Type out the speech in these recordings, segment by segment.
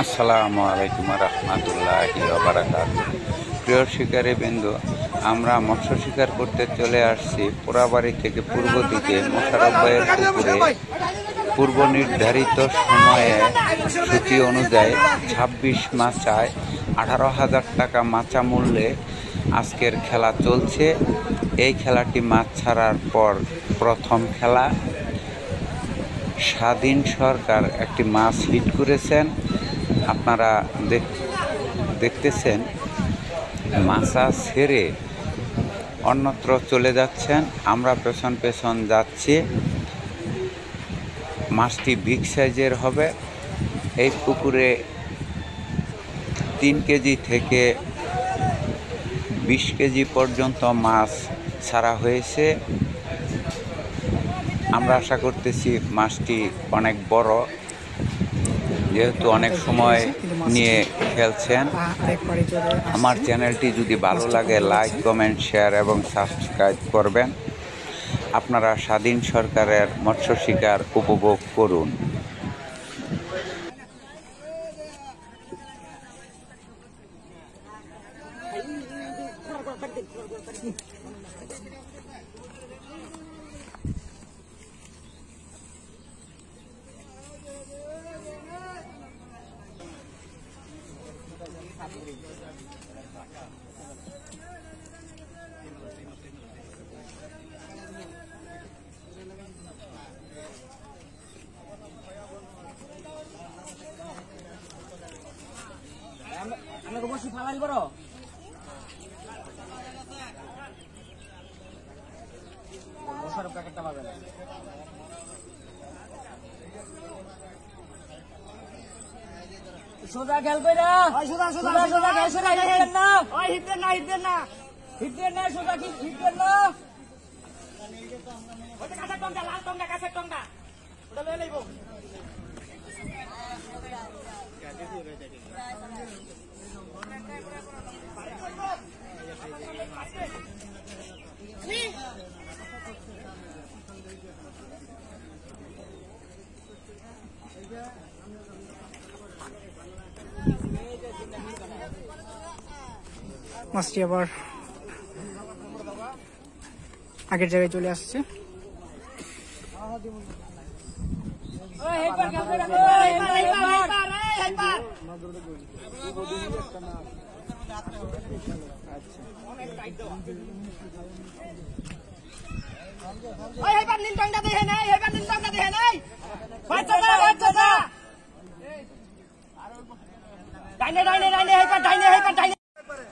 আসসালামু আলাইকুম রহমতুল্লাহি ওয়া বারাকাতুহু। প্রিয় শিকারী বিন্দু, আমরা মৎস্য শিকার করতে চলে আসছি পোড়াবাড়ি থেকে পূর্ব দিকে মোশাররফ ভাইয়ের পুকুরে। পূর্ব নির্ধারিত সময়ে সূচি অনুযায়ী ২৬ মাচায় ১৮,০০০ টাকা মাচা মূল্যে আজকের খেলা চলছে। এই খেলাটি মাছ ছাড়ার পর প্রথম খেলা। স্বাধীন সরকার একটি মাছ হিট করেছেন, আপনারা দেখতেছেন। মাছা ছেড়ে অন্যত্র চলে যাচ্ছেন, আমরা পেছন পেছন যাচ্ছি। মাছটি বিগ সাইজের হবে। এই পুকুরে ৩ কেজি থেকে ২০ কেজি পর্যন্ত মাছ ছাড়া হয়েছে। আমরা আশা করতেছি মাছটি অনেক বড়, যেহেতু অনেক সময় নিয়ে খেলছেন। আমার চ্যানেলটি যদি ভালো লাগে লাইক, কমেন্ট, শেয়ার এবং সাবস্ক্রাইব করবেন। আপনারা স্বাধীন সরকারের মৎস্য শিকার উপভোগ করুন। আমরা বসি ফালাই বড় বসার প্যাকেটটা পাবে না। সোজা খেল কইরা সোজা সোজা সোজা খেল সোজা হিট না ওই হিট না হিট না হিট না সোজা কি হিট না ওটা কাছে টংটা লাল টংটা কাছে টংটা ওটা লয়ে লইবো। মাছটি আবার আগের জায়গায় চলে আসছে।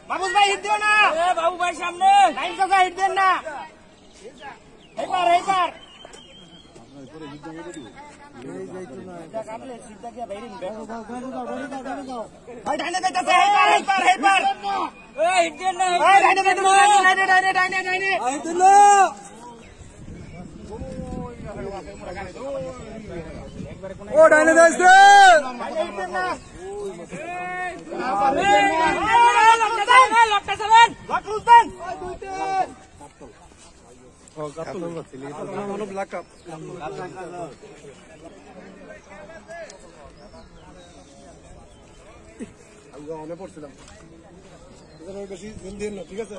বাবু ভাই হিট দিও না, বাবু ভাই সামনে লাইন সোজা হিট দেন না। এইবার এইবার ও ডাইনে যাচ্ছে পড়ছিলাম বেশি দিন দিন না, ঠিক আছে।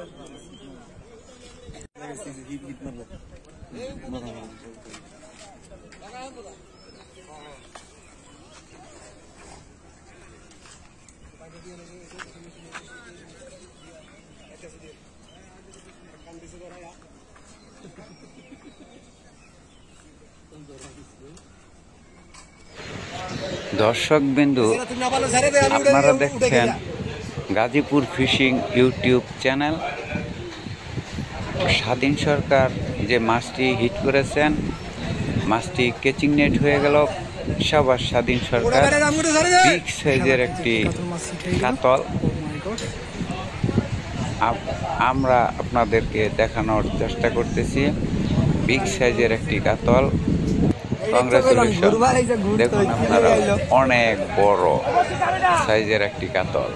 দর্শক বিন্দু, আপনারা দেখছেন গাজীপুর ফিশিং ইউটিউব চ্যানেল। স্বাধীন সরকার যে মাছটি হিট করেছেন, মাছটি ক্যাচিং নেট হয়ে গেল। সবার স্বাধীন সরকার বিগ সাইজের একটি কাতল আমরা আপনাদেরকে দেখানোর চেষ্টা করতেছি। বিগ সাইজের একটি কাতল। কংগ্রেচুলেশন, দেখুন আপনারা, অনেক বড় সাইজের একটি কাতল।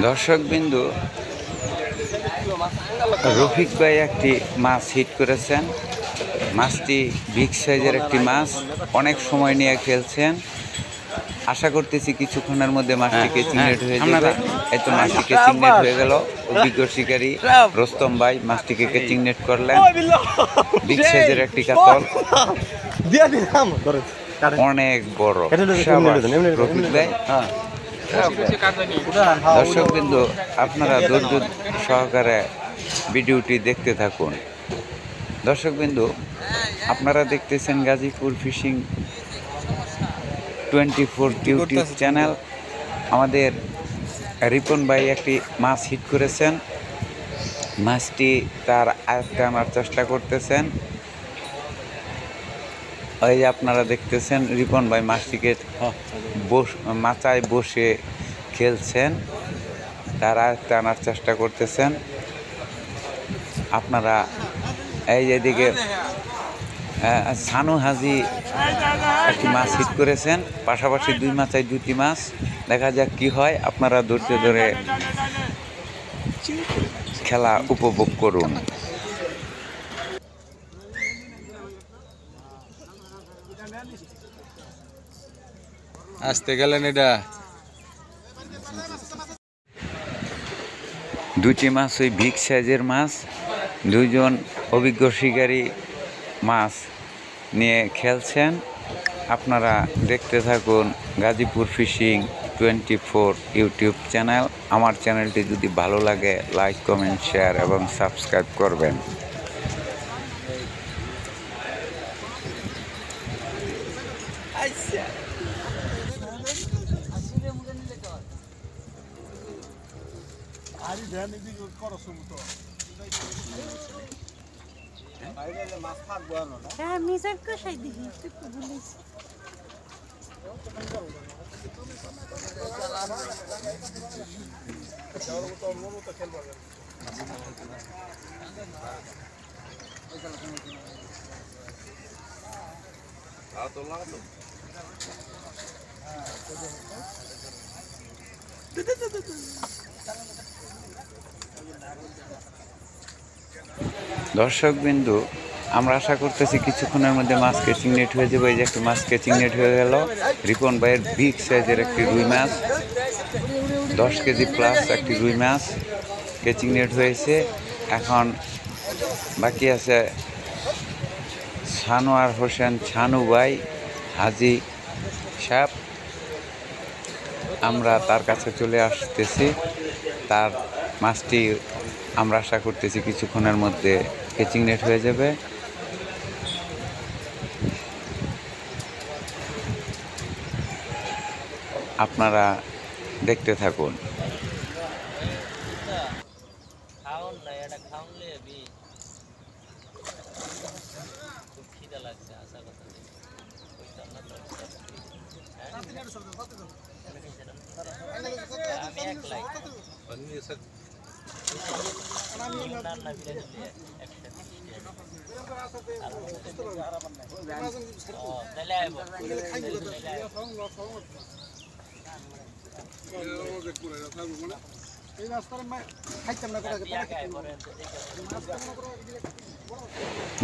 দর্শক বিন্দু, রফিক ভাই একটি মাছ হিট করেছেন। মাছটি বিগ সাইজের একটি মাছ, অনেক সময় নিয়ে খেলছেন। আশা করতেছি কিছুক্ষণের মধ্যে মাছটি কেচিং নেট হয়ে যাবে। এই তো মাছটি কেচিং নেট হয়ে গেল। অভিজ্ঞ শিকারী রোস্তম ভাই মাছটিকে কেচিং নেট করলেন। বিগ সাইজের একটি কাতল, অনেক বড়। রফিক ভাই, দর্শক বিন্দু আপনারা ধৈর্য সহকারে ভিডিওটি দেখতে থাকুন। দর্শক বিন্দু আপনারা দেখতেছেন গাজীপুর ফিশিং 24 ইউটিউব চ্যানেল। আমাদের রিপন ভাই একটি মাছ হিট করেছেন। মাছটি তার আয়ত্তে আনার চেষ্টা করতেছেন। ওই যে আপনারা দেখতেছেন রিপন ভাই মাছটিকে মাচায় বসে খেলছেন, তার আয়ত্তে আনার চেষ্টা করতেছেন। আপনারা এই যেদিকে সানু হাজি একটি মাছ হিট করেছেন, পাশাপাশি দুই মাচায় দুটি মাছ। দেখা যাক কি হয়, আপনারা ধৈর্য ধরে খেলা উপভোগ করুন। আসতে গেলেন এটা দুটি মাছ ওই বিগ সাইজের মাছ, দুইজন অভিজ্ঞ শিকারী মাছ নিয়ে খেলছেন। আপনারা দেখতে থাকুন গাজীপুর ফিশিং 24 ইউটিউব চ্যানেল। আমার চ্যানেলটি যদি ভালো লাগে লাইক, কমেন্ট, শেয়ার এবং সাবস্ক্রাইব করবেন। হ্যাঁ মিজান কষাই দিবি তুই তো বলিস দর্শক বিন্দু আমরা আশা করতেছি কিছুক্ষণের মধ্যে মাছ কেচিং নেট হয়ে যাবে। এই যে একটা মাছ কেচিং নেট হয়ে গেল। রিপন ভাইয়ের বিগ সাইজের একটি রুই মাছ, 10 কেজি প্লাস একটি রুই মাছ কেচিং নেট হয়েছে। এখন বাকি আছে সানোয়ার হোসেন ছানু ভাই হাজি সাহেব। আমরা তার কাছে চলে আসতেছি। তার মাছটি আমরা আশা করতেছি কিছুক্ষণের মধ্যে কেচিং নেট হয়ে যাবে। আপনারা দেখতে থাকুন।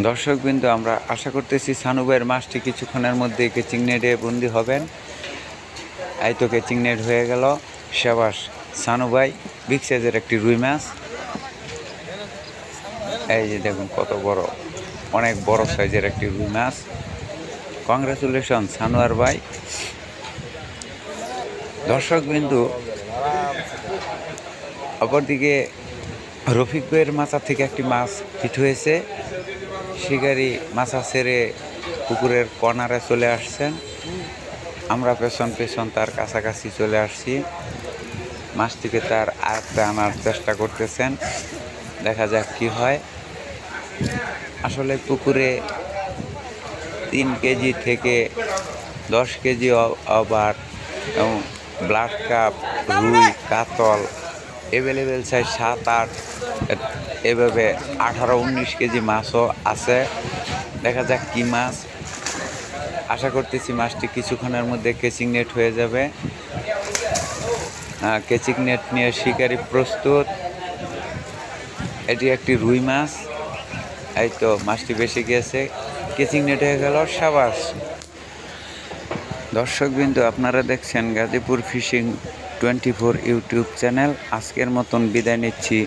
দর্শকবৃন্দ আমরা আশা করতেছি সানুভাইয়ের মাছটি কিছুক্ষণের মধ্যে কেচিং নেটে বন্দি হবেন। এই তো কেচিং নেট হয়ে গেল। সাবাস সানুভাই, বিগ সাইজের একটি রুই মাছ। এই যে দেখুন কত বড়, অনেক বড় সাইজের একটি রুই মাছ। কংগ্রেচুলেশন সানোয়ার ভাই। দর্শকবৃন্দ অপরদিকে রফিক ভাইয়ের মাছা থেকে একটি মাছ হিট হয়েছে। শিকারি মাছা ছেড়ে পুকুরের কর্নারে চলে আসছেন। আমরা পেছন পেছন তার কাছাকাছি চলে আসছি। মাছটিকে তার আয়ত্তে আনার চেষ্টা করতেছেন, দেখা যাক কি হয়। আসলে পুকুরে 3 কেজি থেকে 10 কেজি আবার এবং ব্লাড কাপ, রুই, কাতল অ্যাভেলেবেল সাইজ 7-8 এভাবে 18-19 কেজি মাছও আছে। দেখা যাক কি মাছ। আশা করতেছি মাছটি কিছুক্ষণের মধ্যে কেচিং নেট হয়ে যাবে। কেচিং নেট নিয়ে শিকারি প্রস্তুত। এটি একটি রুই মাছ। এই তো মাছটি বেশি গিয়েছে। কেচিং নেট হয়ে গেল, সাবাস। দর্শকবৃন্দ, আপনারা দেখছেন গাজীপুর ফিশিং 24 ইউটিউব চ্যানেল। আজকের মতন বিদায় নিচ্ছি,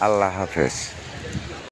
আল্লাহ হাফেজ।